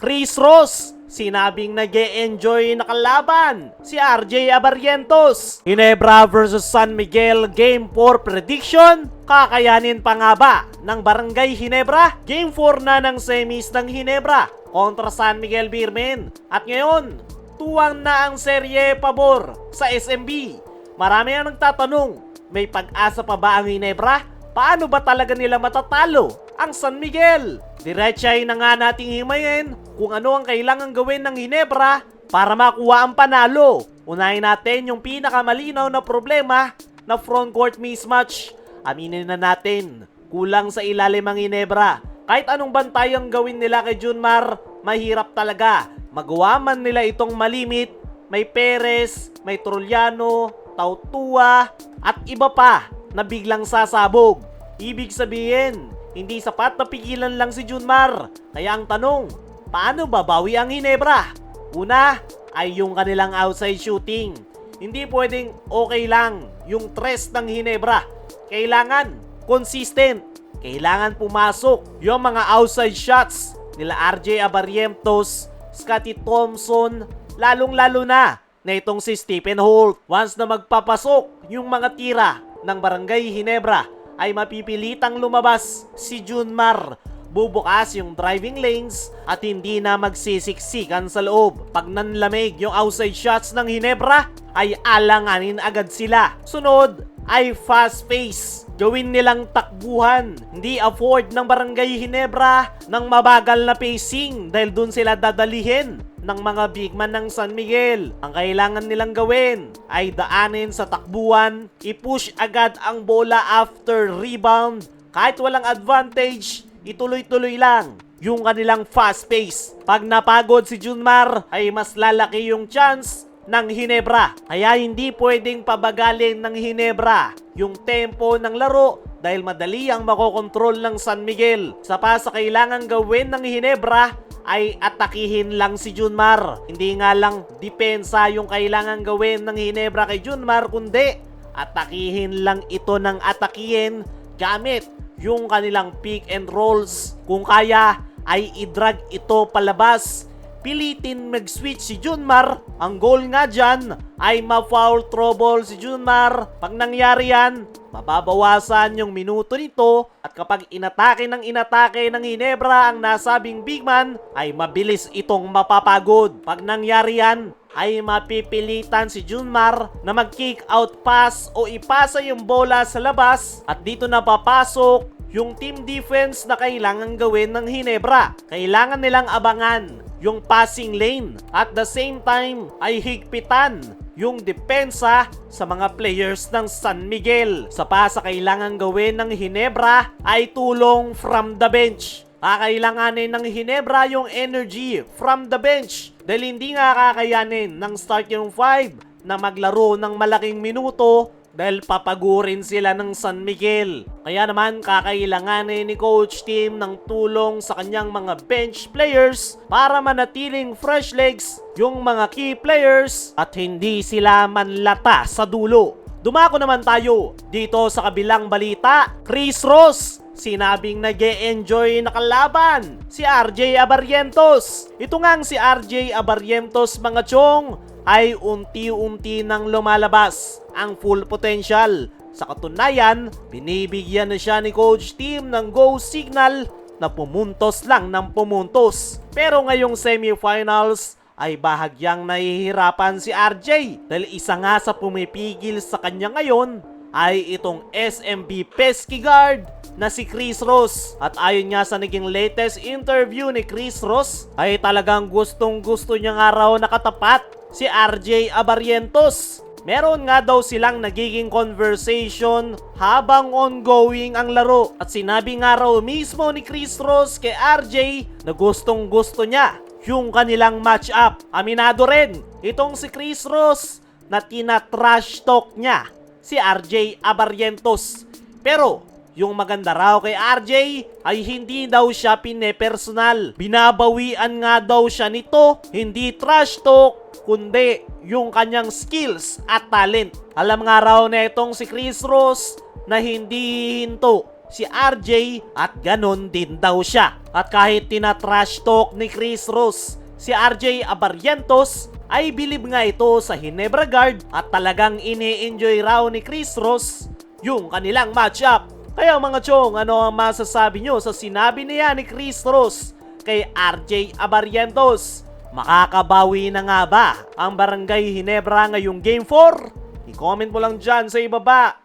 Chris Ross, sinabing nag-e-enjoy na kalaban si RJ Abarrientos. Ginebra versus San Miguel Game 4 prediction, kakayanin pa nga ba ng Barangay Ginebra? Game 4 na ng semis ng Ginebra kontra San Miguel Beermen. At ngayon, tuwang na ang serye pabor sa SMB. Marami ang nagtatanong, may pag-asa pa ba ang Ginebra? Paano ba talaga nila matatalo ang San Miguel? Diretsahin na nga nating himayin kung ano ang kailangang gawin ng Ginebra para makuha ang panalo. Unahin natin yung pinakamalinaw na problema na frontcourt mismatch. Aminin na natin, kulang sa ilalim ang Ginebra. Kahit anong bantay ang gawin nila kay Junmar, mahirap talaga. Magawa man nila itong malimit, may Perez, may Trollano, Tautua, at iba pa na biglang sasabog. Ibig sabihin, hindi sapat na pigilan lang si Junmar. Kaya ang tanong, paano babawi ang Ginebra? Una ay yung kanilang outside shooting. Hindi pwedeng okay lang yung tres ng Ginebra. Kailangan consistent. Kailangan pumasok yung mga outside shots nila RJ Abarrientos, Scottie Thompson, lalong-lalo na itong si Stephen Holt. Once na magpapasok yung mga tira ng Barangay Ginebra, ay mapipilitang lumabas si Junmar. Bubukas yung driving lanes at hindi na magsisiksikan sa loob. Pag nanlamig yung outside shots ng Ginebra, ay alanganin agad sila. Sunod ay fast pace. Gawin nilang takbuhan. Hindi afford ng Barangay Ginebra ng mabagal na pacing dahil dun sila dadalihin ng mga big man ng San Miguel. Ang kailangan nilang gawin ay daanin sa takbuhan, i-push agad ang bola after rebound. Kahit walang advantage, ituloy-tuloy lang yung kanilang fast pace. Pag napagod si Junmar, ay mas lalaki yung chance ng Ginebra. Kaya hindi pwedeng pabagalin ng Ginebra yung tempo ng laro dahil madali ang makokontrol ng San Miguel. Sa kailangan gawin ng Ginebra ay atakihin lang si Junmar. Hindi nga lang depensa yung kailangan gawin ng Ginebra kay Junmar, kundi atakihin lang ito ng atakihin gamit yung kanilang pick and rolls. Kung kaya ay i-drag ito palabas. Pilitin mag-switch si Junmar. Ang goal nga dyan ay ma-foul trouble si Junmar. Pag nangyari yan, mababawasan yung minuto nito at kapag inatake ng Ginebra ang nasabing big man, ay mabilis itong mapapagod. Pag nangyari yan, ay mapipilitan si Junmar na mag-kick out pass o ipasa yung bola sa labas at dito na papasok yung team defense na kailangan gawin ng Ginebra. Kailangan nilang abangan yung passing lane at the same time ay higpitan yung depensa sa mga players ng San Miguel. Sa kailangan gawin ng Ginebra ay tulong from the bench. Kakailanganin ng Ginebra yung energy from the bench dahil hindi nga kakayanin ng starting 5 na maglaro ng malaking minuto dahil papagurin sila ng San Miguel. Kaya naman kakailanganin ni Coach Tim ng tulong sa kanyang mga bench players para manatiling fresh legs yung mga key players at hindi sila manlata sa dulo. Dumako naman tayo dito sa kabilang balita. Chris Ross, sinabing nag-e-enjoy na kalaban si RJ Abarrientos. Ito ngang si RJ Abarrientos mga chong ay unti-unti nang lumalabas ang full potential. Sa katunayan, binibigyan na siya ni Coach Tim ng go signal na pumuntos lang ng pumuntos. Pero ngayong semifinals ay bahagyang nahihirapan si RJ dahil isa nga sa pumipigil sa kanya ngayon ay itong SMB pesky guard na si Chris Ross. At ayon nga sa naging latest interview ni Chris Ross ay talagang gustong-gusto niya nga raw nakatapat si RJ Abarrientos. Meron nga daw silang nagiging conversation habang ongoing ang laro. At sinabi nga raw mismo ni Chris Ross kay RJ na gustong-gusto niya yung kanilang match-up. Aminado rin itong si Chris Ross na tina-trash talk niya si RJ Abarrientos. Pero yung maganda raw kay RJ ay hindi daw siya pinepersonal. Binabawian nga daw siya nito, hindi trash talk, kundi yung kanyang skills at talent. Alam nga raw na itong si Chris Ross na hindi hinto si RJ at ganon din daw siya. At kahit tina-trash talk ni Chris Ross si RJ Abarrientos, ay bilib nga ito sa Ginebra Guard at talagang ini-enjoy raw ni Chris Ross yung kanilang matchup. Kaya mga chong, ano ang masasabi nyo sa sinabi niya ni Chris Ross kay RJ Abarrientos? Makakabawi na nga ba ang Barangay Ginebra ngayong Game 4? I-comment mo lang dyan sa ibaba.